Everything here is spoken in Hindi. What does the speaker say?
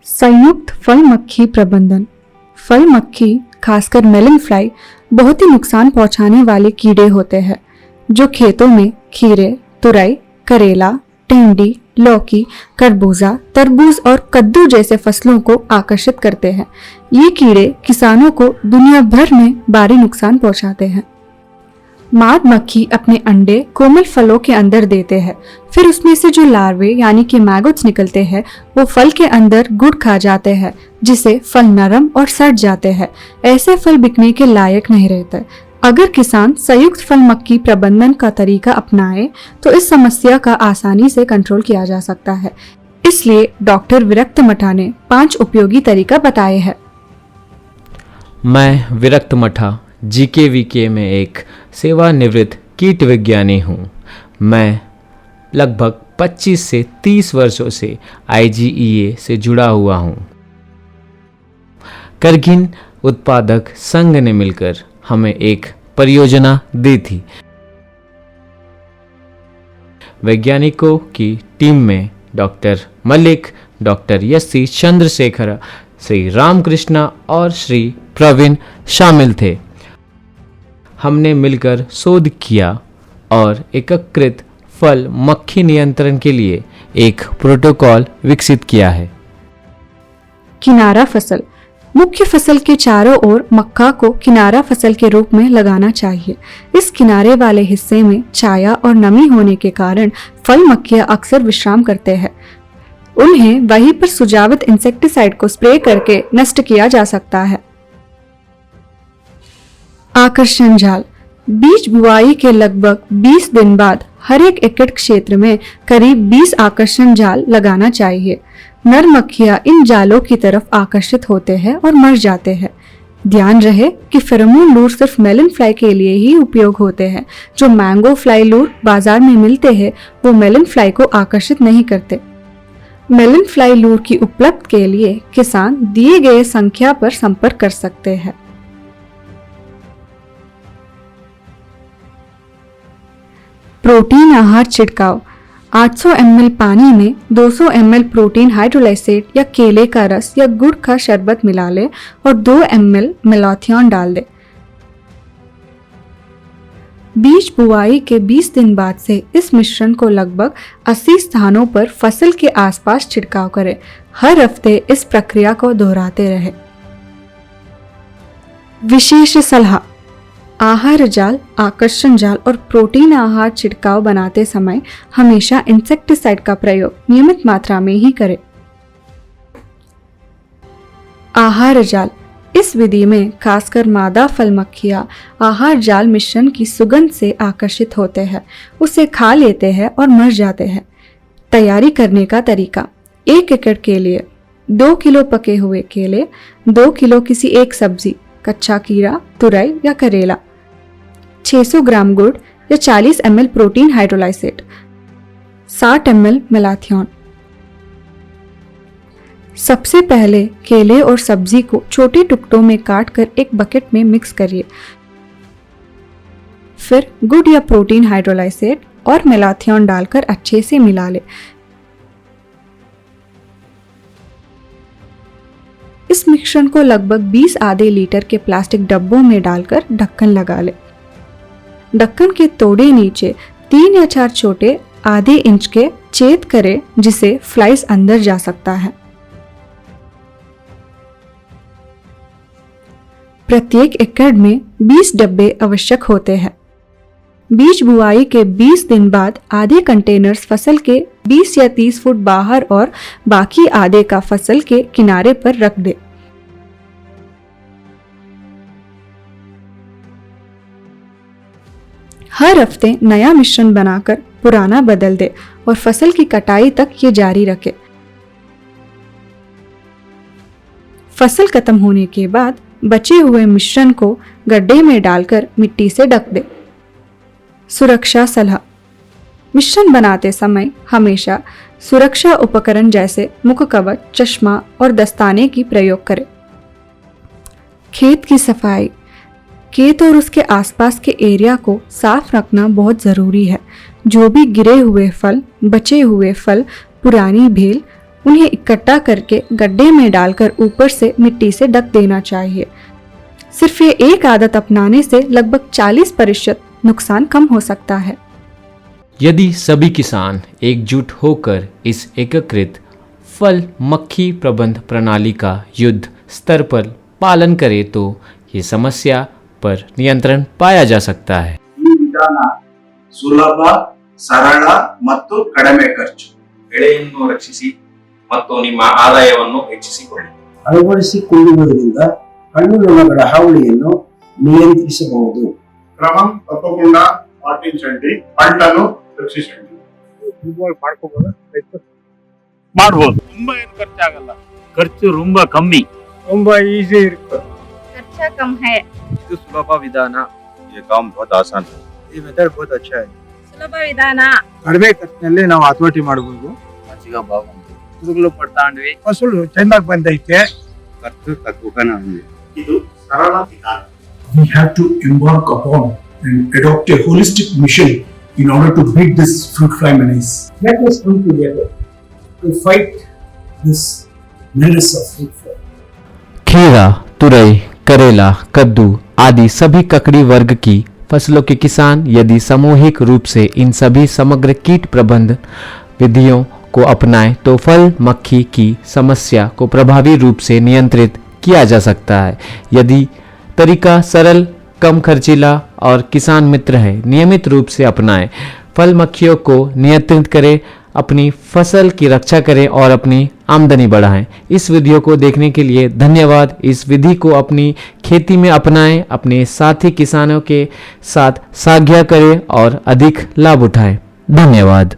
संयुक्त फल मक्खी प्रबंधन। फल मक्खी, खासकर मेलन फ्लाई, बहुत ही नुकसान पहुंचाने वाले कीड़े होते हैं जो खेतों में खीरे, तुरई, करेला, टेंडी, लौकी, खरबूजा, तरबूज और कद्दू जैसे फसलों को आकर्षित करते हैं। ये कीड़े किसानों को दुनिया भर में भारी नुकसान पहुंचाते हैं। माद मक्खी अपने अंडे कोमल फलों के अंदर देते हैं, फिर उसमें से जो लार्वे यानी कि मैगोट्स निकलते हैं वो फल के अंदर गुड़ खा जाते हैं, जिससे फल नरम और सड़ जाते हैं। ऐसे फल बिकने के लायक नहीं रहते। अगर किसान संयुक्त फल मक्खी प्रबंधन का तरीका अपनाए तो इस समस्या का आसानी से कंट्रोल किया जा सकता है। इसलिए डॉक्टर विरक्त मठा ने 5 उपयोगी तरीका बताए हैं। मैं विरक्त मठा जीकेवीके में एक सेवानिवृत्त कीट विज्ञानी हूँ। मैं लगभग 25 से 30 वर्षों से IGEA से जुड़ा हुआ हूँ। करगिल उत्पादक संघ ने मिलकर हमें एक परियोजना दी थी। वैज्ञानिकों की टीम में doctor Malik, doctor S C Chandrashekhar, Shri Ramakrishna और श्री प्रवीण शामिल थे। हमने मिलकर शोध किया और एकीकृत फल मक्खी नियंत्रण के लिए एक प्रोटोकॉल विकसित किया है। किनारा फसल। मुख्य फसल के चारों ओर मक्का को किनारा फसल के रूप में लगाना चाहिए। इस किनारे वाले हिस्से में छाया और नमी होने के कारण फल मक्खियां अक्सर विश्राम करते हैं। उन्हें वहीं पर सुजावत इंसेक्टिसाइड को स्प्रे करके नष्ट किया जा सकता है। आकर्षण जाल। बीज बुआई के लगभग 20 दिन बाद हर एक एकड़ क्षेत्र में करीब 20 आकर्षण जाल लगाना चाहिए। नर मक्खियां इन जालों की तरफ आकर्षित होते हैं और मर जाते हैं। ध्यान रहे कि फेरोमोन लूर सिर्फ मेलन फ्लाई के लिए ही उपयोग होते हैं। जो मैंगो फ्लाई लूर बाजार में मिलते हैं वो मेलन फ्लाई को आकर्षित नहीं करते। मेलन फ्लाई लूर की उपलब्ध के लिए किसान दिए गए संख्या पर संपर्क कर सकते हैं। प्रोटीन आहार छिड़काव। 800 ml पानी में 200 ml प्रोटीन हाइड्रोलाइसेट या केले का रस या गुड़ का शरबत मिला ले और 2 ml मेलाथियन डाल दे। बीज बुआई के 20 दिन बाद से इस मिश्रण को लगभग 80 स्थानों पर फसल के आसपास छिड़काव करें। हर हफ्ते इस प्रक्रिया को दोहराते रहे। विशेष सलाह। आहार जाल, आकर्षण जाल और प्रोटीन आहार छिड़काव बनाते समय हमेशा इंसेक्टिसाइड का प्रयोग नियमित मात्रा में ही करें। आहार जाल। इस विधि में खासकर मादा फल मक्खियां आहार जाल मिश्रण की सुगंध से आकर्षित होते हैं, उसे खा लेते हैं और मर जाते हैं। तैयारी करने का तरीका। 1 एकड़ के लिए 2 किलो पके हुए केले, 2 किलो किसी एक सब्जी, कच्चा खीरा, तुरई या करेला, 600 ग्राम गुड़ या 40 ml protein hydrolysate, 60 ml malathion. सबसे पहले केले और सब्जी को छोटे टुकड़ों में काटकर एक बकेट में मिक्स करिए। फिर गुड़ या प्रोटीन हाइड्रोलाइसेट और मेलाथियन डालकर अच्छे से मिला ले। इस मिश्रण को लगभग 20 आधे लीटर के प्लास्टिक डब्बों में डालकर ढक्कन लगा ले। ढक्कन के तोड़े नीचे 3 या 4 छोटे आधे इंच के छेद करें, जिसे फ्लाइज अंदर जा सकता है। प्रत्येक एकड़ में 20 डब्बे आवश्यक होते हैं। बीज बुआई के 20 दिन बाद आधे कंटेनर्स फसल के 20 या 30 फुट बाहर और बाकी आधे का फसल के किनारे पर रख दे। हर हफ्ते नया मिश्रण बनाकर पुराना बदल दे और फसल की कटाई तक ये जारी रखे। फसल खत्म होने के बाद बचे हुए मिश्रण को गड्ढे में डालकर मिट्टी से ढक दे। सुरक्षा सलाह। मिश्रण बनाते समय हमेशा सुरक्षा उपकरण जैसे मुख कवच, चश्मा और दस्ताने की प्रयोग करें। खेत की सफाई। खेत और उसके आसपास के एरिया को साफ रखना बहुत ज़रूरी है। जो भी गिरे हुए फल, बचे हुए फल, पुरानी भेल उन्हें इकट्ठा करके गड्ढे में डालकर ऊपर से मिट्टी से ढक देना चाहिए। सिर्फ ये एक आदत अपनाने से लगभग 40% नुकसान कम हो सकता है। यदि सभी किसान एकजुट होकर इस एकीकृत फल मक्खी प्रबंध प्रणाली का युद्ध स्तर पर पालन करें तो ये समस्या पर नियंत्रण पाया जा सकता है। ಈ ವಿಧಾನ ಸುಲಭ, ಸರಳ ಮತ್ತು ಕಡಿಮೆ ಖರ್ಚು. ಬೆಳೆಯನ್ನು ರಕ್ಷಿಸಿ ಮತ್ತು ನಿಮ್ಮ ಆದಾಯವನ್ನು ಹೆಚ್ಚಿಸಿಕೊಳ್ಳಿ. ಅಳವಡಿಸಿಕೊಳ್ಳುವುದರಿಂದ ಹಣ್ಣು ನೊಣಗಳ ಹಾವಳಿಯನ್ನು ನಿಯಂತ್ರಿಸಬಹುದು. క్రమం తప్పకుండా పాటించండి, పంటను రక్షించండి. ಮಾಡಬಹುದು. ತುಂಬಾ ಏನು ಖರ್ಚಾಗಲ್ಲ, ಖರ್ಚು ತುಂಬಾ ಕಮ್ಮಿ, ತುಂಬಾ ಈಸಿ ಇರುತ್ತೆ, खर्चा कम है, ಇದು ಸುಲಭ ವಿಧಾನ. ये काम बहुत आसान है. ಈ ಮೆಥಡ್ बहुत अच्छा है. ಸುಲಭ ವಿಧಾನ, ಕಡಿಮೆ ಖರ್ಚಿನಲ್ಲಿ ನಾವು ಹತೋಟಿ ಮಾಡಬಹುದು. మంచిగా బాగుంది. పురుగులు పడతాంಡ್ವಿ, ಫಸಲು ಚೆನ್ನಾಗಿ ಬಂದೈತೆ, ఖర్చు తక్కువగానే ఉంది. ಇದು ಸರಳ ವಿಧಾನ. We have to embark upon and adopt a holistic mission in order to beat this fruit fly menace. Let us come together to fight this menace of fruit fly. खीरा, तुरई, करेला, कद्दू आदि सभी ककड़ी वर्ग की फसलों के किसान यदि सामूहिक रूप से इन सभी समग्र कीट प्रबंधन विधियों को अपनाएं तो फल मक्खी की समस्या को प्रभावी रूप से नियंत्रित किया जा सकता है। यदि तरीका सरल, कम खर्चीला और किसान मित्र है, नियमित रूप से अपनाएं, फल मक्खियों को नियंत्रित करें, अपनी फसल की रक्षा करें और अपनी आमदनी बढ़ाएं। इस वीडियो को देखने के लिए धन्यवाद। इस विधि को अपनी खेती में अपनाएं, अपने साथी किसानों के साथ साझा करें और अधिक लाभ उठाएं। धन्यवाद।